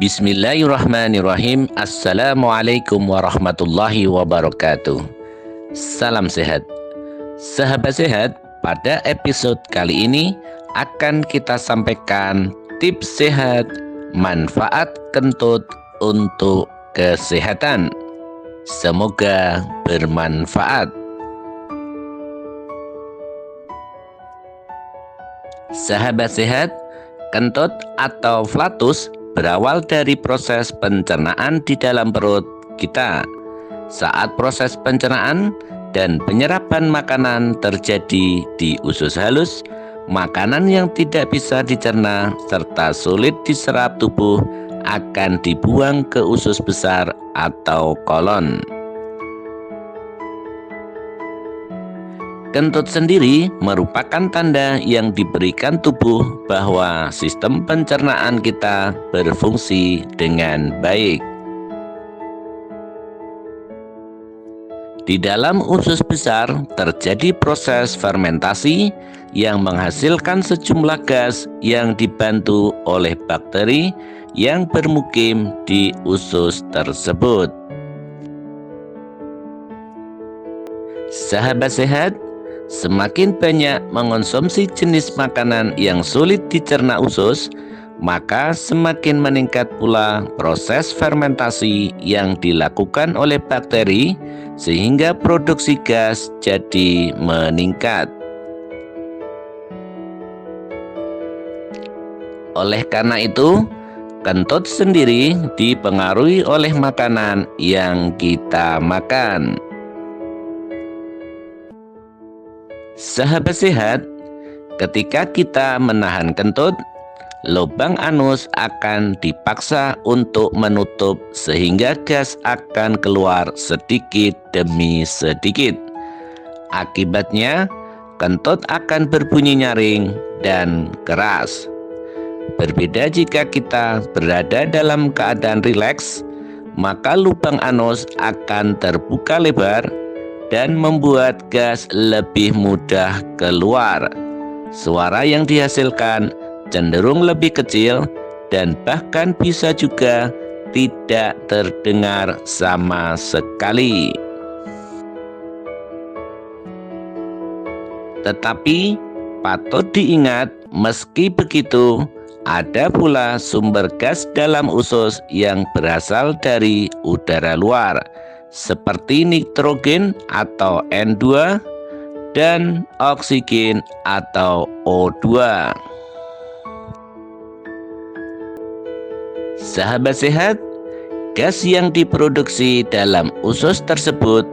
Bismillahirrahmanirrahim. Assalamualaikum warahmatullahi wabarakatuh. Salam sehat. Sahabat sehat, pada episode kali ini akan kita sampaikan tips sehat, manfaat kentut untuk kesehatan. Semoga bermanfaat. Sahabat sehat, kentut atau flatus berawal dari proses pencernaan di dalam perut kita. Saat proses pencernaan dan penyerapan makanan terjadi di usus halus, makanan yang tidak bisa dicerna serta sulit diserap tubuh akan dibuang ke usus besar atau kolon. Kentut sendiri merupakan tanda yang diberikan tubuh bahwa sistem pencernaan kita berfungsi dengan baik. Di dalam usus besar terjadi proses fermentasi yang menghasilkan sejumlah gas yang dibantu oleh bakteri yang bermukim di usus tersebut. Sahabat sehat, semakin banyak mengonsumsi jenis makanan yang sulit dicerna usus, maka semakin meningkat pula proses fermentasi yang dilakukan oleh bakteri sehingga produksi gas jadi meningkat. Oleh karena itu, kentut sendiri dipengaruhi oleh makanan yang kita makan. Sahabat sehat, ketika kita menahan kentut, lubang anus akan dipaksa untuk menutup sehingga gas akan keluar sedikit demi sedikit. Akibatnya, kentut akan berbunyi nyaring dan keras. Berbeda jika kita berada dalam keadaan rileks, maka lubang anus akan terbuka lebar dan membuat gas lebih mudah keluar. Suara yang dihasilkan cenderung lebih kecil dan bahkan bisa juga tidak terdengar sama sekali. Tetapi patut diingat, meski begitu, ada pula sumber gas dalam usus yang berasal dari udara luar, seperti nitrogen atau N2 dan oksigen atau O2. Sahabat sehat, gas yang diproduksi dalam usus tersebut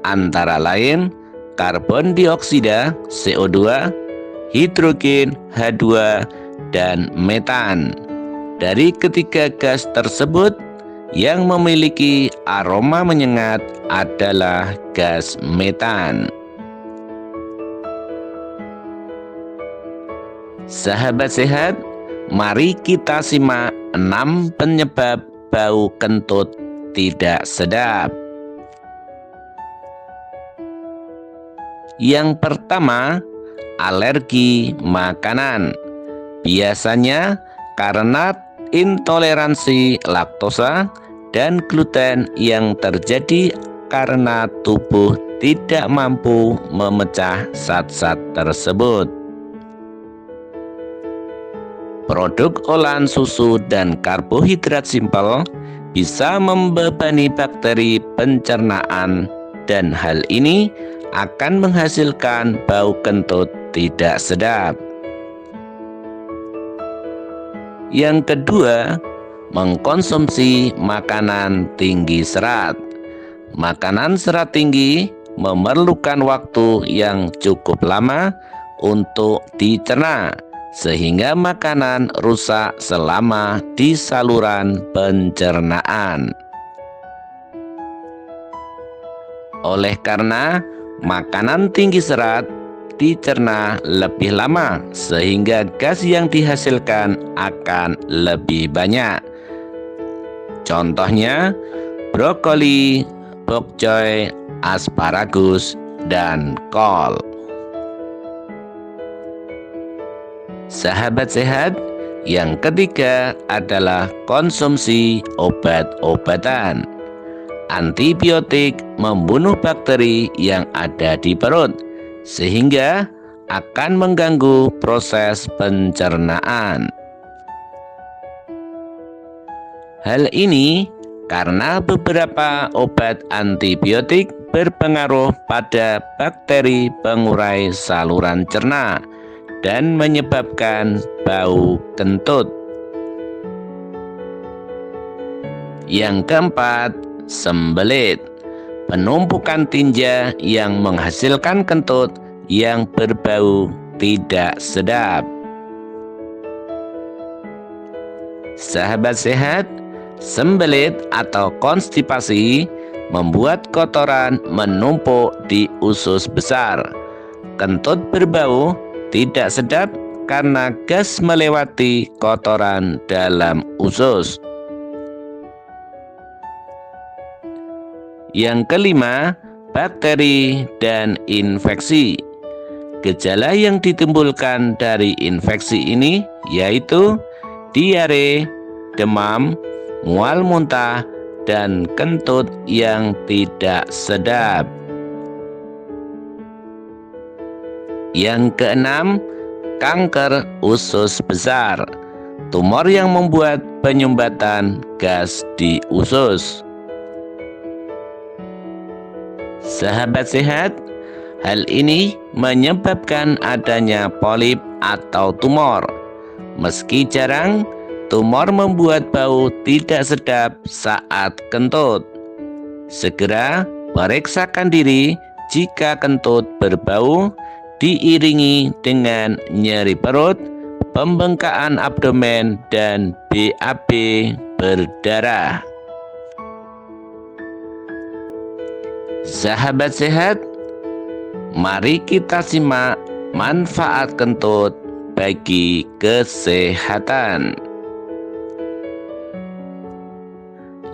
antara lain karbon dioksida CO2, hidrogen H2, dan metan. Dari ketiga gas tersebut, yang memiliki aroma menyengat adalah gas metan. Sahabat sehat, mari kita simak 6 penyebab bau kentut tidak sedap. Yang pertama, alergi makanan. Biasanya karena intoleransi laktosa dan gluten yang terjadi karena tubuh tidak mampu memecah zat-zat tersebut. Produk olahan susu dan karbohidrat simpel bisa membebani bakteri pencernaan dan hal ini akan menghasilkan bau kentut tidak sedap. Yang kedua, mengkonsumsi makanan tinggi serat. Makanan serat tinggi memerlukan waktu yang cukup lama untuk dicerna, sehingga makanan rusak selama di saluran pencernaan. Oleh karena makanan tinggi serat dicerna lebih lama sehingga gas yang dihasilkan akan lebih banyak. Contohnya brokoli, bokcoy, asparagus, dan kol. Sahabat sehat, Yang ketiga adalah konsumsi obat-obatan. Antibiotik membunuh bakteri yang ada di perut, sehingga akan mengganggu proses pencernaan. Hal ini karena beberapa obat antibiotik berpengaruh pada bakteri pengurai saluran cerna dan menyebabkan bau kentut. Yang keempat, sembelit. Penumpukan tinja yang menghasilkan kentut yang berbau tidak sedap. Sahabat sehat, sembelit atau konstipasi membuat kotoran menumpuk di usus besar. Kentut berbau tidak sedap karena gas melewati kotoran dalam usus. Yang kelima, bakteri dan infeksi. Gejala yang ditimbulkan dari infeksi ini yaitu diare, demam, mual muntah, dan kentut yang tidak sedap. Yang keenam, kanker usus besar. Tumor yang membuat penyumbatan gas di usus. Sahabat sehat, hal ini menyebabkan adanya polip atau tumor. Meski jarang, tumor membuat bau tidak sedap saat kentut. Segera periksakan diri jika kentut berbau diiringi dengan nyeri perut, pembengkakan abdomen, dan BAB berdarah. Sahabat sehat, mari kita simak manfaat kentut bagi kesehatan.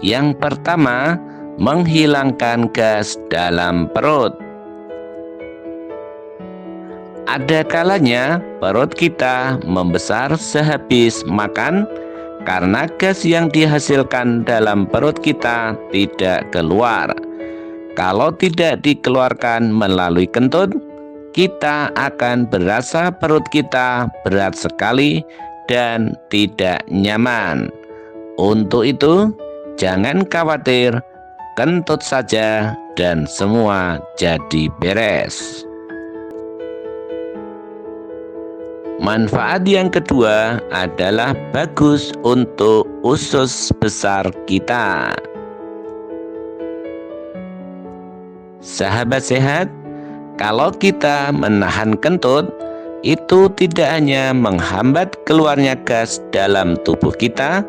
Yang pertama, menghilangkan gas dalam perut. Ada kalanya perut kita membesar sehabis makan karena gas yang dihasilkan dalam perut kita tidak keluar. Kalau tidak dikeluarkan melalui kentut, kita akan berasa perut kita berat sekali dan tidak nyaman. Untuk itu, jangan khawatir, kentut saja dan semua jadi beres. Manfaat yang kedua adalah bagus untuk usus besar kita. Sahabat sehat, kalau kita menahan kentut, itu tidak hanya menghambat keluarnya gas dalam tubuh kita,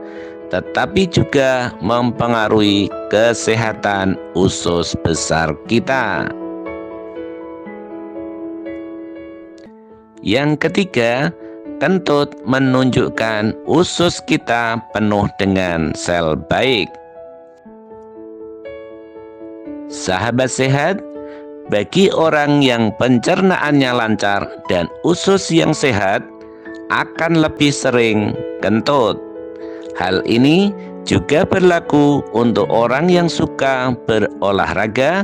tetapi juga mempengaruhi kesehatan usus besar kita. Yang ketiga, kentut menunjukkan usus kita penuh dengan sel baik. Sahabat sehat, bagi orang yang pencernaannya lancar dan usus yang sehat, akan lebih sering kentut. Hal ini juga berlaku untuk orang yang suka berolahraga,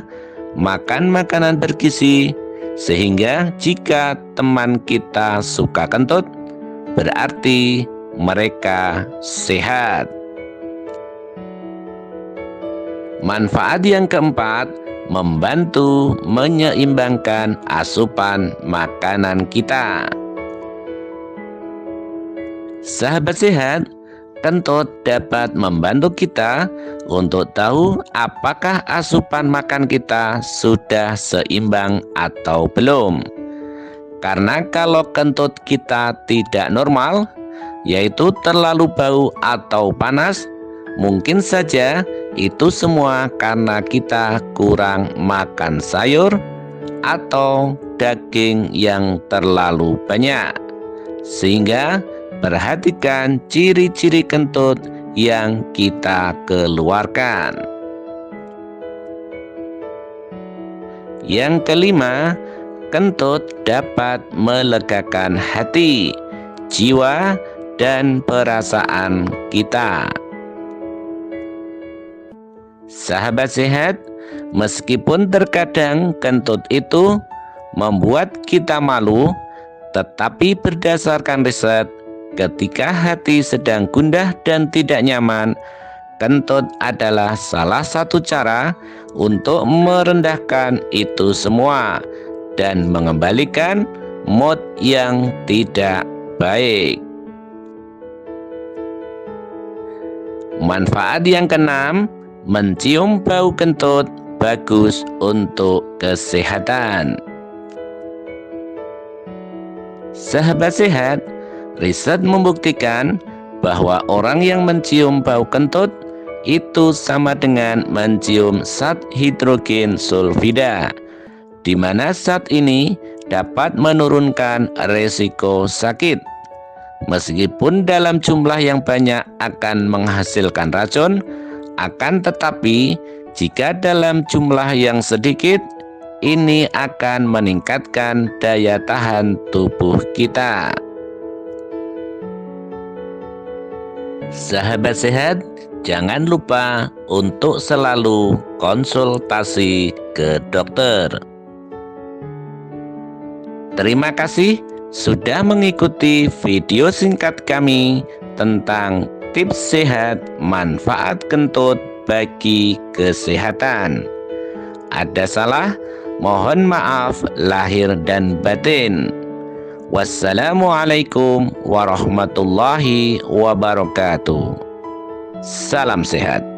makan makanan bergizi, sehingga jika teman kita suka kentut, berarti mereka sehat. Manfaat yang keempat, membantu menyeimbangkan asupan makanan kita. Sahabat sehat, kentut dapat membantu kita untuk tahu apakah asupan makan kita sudah seimbang atau belum. Karena kalau kentut kita tidak normal, yaitu terlalu bau atau panas, mungkin saja itu semua karena kita kurang makan sayur atau daging yang terlalu banyak. Sehingga perhatikan ciri-ciri kentut yang kita keluarkan. Yang kelima, kentut dapat melegakan hati, jiwa, dan perasaan kita. Sahabat sehat, meskipun terkadang kentut itu membuat kita malu, tetapi berdasarkan riset, ketika hati sedang gundah dan tidak nyaman, kentut adalah salah satu cara untuk merendahkan itu semua dan mengembalikan mood yang tidak baik. Manfaat yang keenam, mencium bau kentut bagus untuk kesehatan. Sahabat sehat, riset membuktikan bahwa orang yang mencium bau kentut itu sama dengan mencium zat hidrogen sulfida, di mana zat ini dapat menurunkan resiko sakit. Meskipun dalam jumlah yang banyak akan menghasilkan racun, akan tetapi jika dalam jumlah yang sedikit, ini akan meningkatkan daya tahan tubuh kita. Sahabat sehat, jangan lupa untuk selalu konsultasi ke dokter. Terima kasih sudah mengikuti video singkat kami tentang tips sehat manfaat kentut bagi kesehatan. Ada salah, mohon maaf lahir dan batin. Wassalamualaikum warahmatullahi wabarakatuh. Salam sehat.